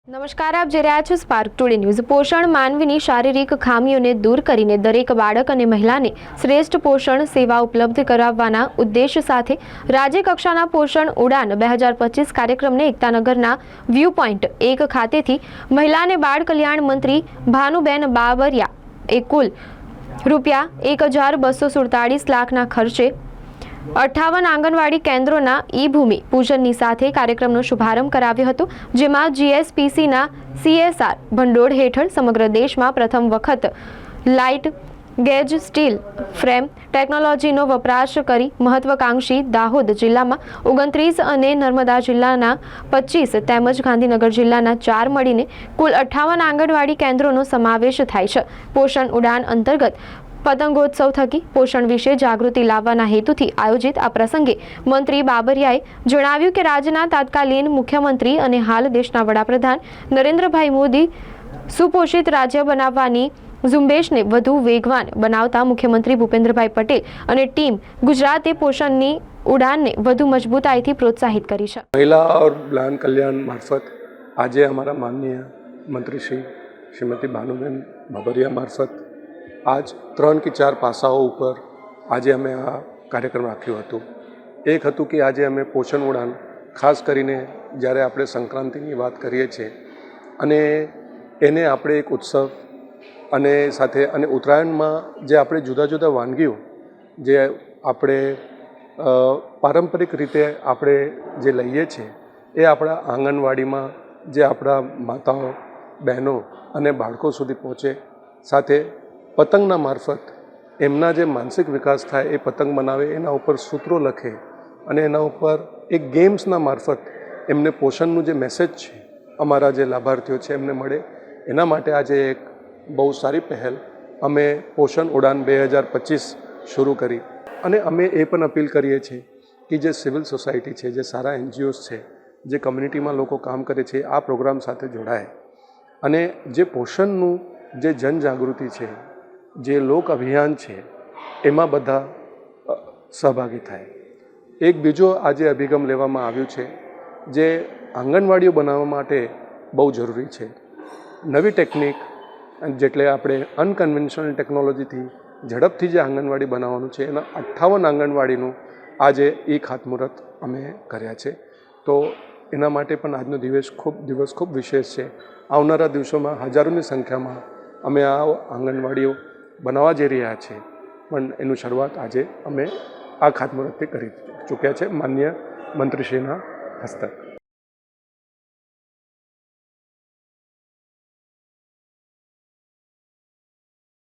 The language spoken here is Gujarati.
નમસ્કાર, આપ જોઈ રહ્યા છો સ્પાર્ક ટુડે ન્યૂઝ। પોષણ માનવીની શારીરિક ખામીઓને દૂર કરીને દરેક બાળક અને મહિલાને શ્રેષ્ઠ પોષણ સેવા ઉપલબ્ધ કરાવવાના ઉદ્દેશ સાથે રાજ્ય કક્ષાના પોષણ ઉડાન 2025 કાર્યક્રમને એકતાનગરના વ્યૂ પોઈન્ટ 1 ખાતેથી મહિલા અને બાળ કલ્યાણ મંત્રી ભાનુબેન બાબરિયાએ કુલ ₹1,247 લાખના ખર્ચે 58 આંગણવાડી કેન્દ્રોના ઈ-ભૂમિ પૂજનની સાથે કાર્યક્રમનો શુભારંભ કરાવ્યો હતો, જેમાં જીએસપીસીના CSR ભંડોળ હેઠળ સમગ્ર દેશમાં પ્રથમ વખત લાઇટ ગેજ સ્ટીલ ફ્રેમ ટેકનોલોજીનો વપરાશ કરી મહત્વાકાંક્ષી દાહોદ જિલ્લામાં 29 અને નર્મદા જિલ્લાના 25 તેમજ ગાંધીનગર જિલ્લાના 4 મળીને કુલ 58 આંગણવાડી કેન્દ્રોનો સમાવેશ થાય છે। પોષણ ઉડાન અંતર્ગત પતંગોત્સવ થકી પોષણ વિશે જાગૃતિ લાવવાના હેતુથી આયોજિત આ પ્રસંગે મંત્રી બાબરિયાએ જણાવ્યું કે રાજ્યના તત્કાલીન મુખ્યમંત્રી અને હાલ દેશના વડાપ્રધાન નરેન્દ્રભાઈ મોદી સુપોષિત રાજ્ય બનાવવાની ઝુંબેશને વધુ વેગવાન બનાવતા મુખ્યમંત્રી ભૂપેન્દ્રભાઈ પટેલ અને ટીમ ગુજરાતે પોષણની ઉડાનને વધુ મજબૂતાઈથી પ્રોત્સાહિત કરી છે। महिला और बाल कल्याण मार्फत आज हमारा माननीय मंत्री श्रीमती भानुबेन बाबरिया मार्फत आज 3 કે 4 પાસાઓ ઉપર આજે અમે આ કાર્યક્રમ રાખ્યો હતો। એક હતું કે આજે અમે પોષણ ઉડાન ખાસ કરીને જ્યારે આપણે સંક્રાંતિની વાત કરીએ છીએ અને એને આપણે એક ઉત્સવ અને સાથે અને ઉત્તરાયણમાં જે આપણે જુદા જુદા વાનગીઓ જે આપણે પારંપરિક રીતે આપણે જે લઈએ છીએ એ આપણા આંગણવાડીમાં જે આપણા માતાઓ બહેનો અને બાળકો સુધી પહોંચે, સાથે પતંગના મારફત એમના જે માનસિક વિકાસ થાય એ પતંગ બનાવે, એના ઉપર સૂત્રો લખે અને એના ઉપર એક ગેમ્સના મારફત એમને પોષણનું જે મેસેજ છે અમારા જે લાભાર્થીઓ છે એમને મળે, એના માટે આજે એક બહુ સારી પહેલ અમે પોષણ ઉડાન 2025 શરૂ કરી। અને અમે એ પણ અપીલ કરીએ છીએ કે જે સિવિલ સોસાયટી છે, જે સારા NGOs છે, જે કમ્યુનિટીમાં લોકો કામ કરે છે, આ પ્રોગ્રામ સાથે જોડાય અને જે પોષણનું જે જનજાગૃતિ છે, જે લોક અભિયાન છે, એમાં બધા સહભાગી થાય। એક બીજો આજે અભિગમ લેવામાં આવ્યું છે જે આંગણવાડીઓ બનાવવા માટે બહુ જરૂરી છે। નવી ટેકનિક જેટલે આપણે અનકન્વેન્શનલ ટેકનોલોજીથી ઝડપથી જે આંગણવાડી બનાવવાનું છે એના 58 આંગણવાડીનું આજે ખાતમુહૂર્ત અમે કર્યા છે। તો એના માટે પણ આજનો દિવસ ખૂબ વિશેષ છે। આવનારા દિવસોમાં હજારોની સંખ્યામાં અમે આ આંગણવાડીઓ બનાવવા જઈ રહ્યા છે, પણ એનું શરૂઆત આજે અમે આ ખાતમુહૂર્તથી કરી ચૂક્યા છે માનનીય મંત્રીશ્રીના હસ્તક।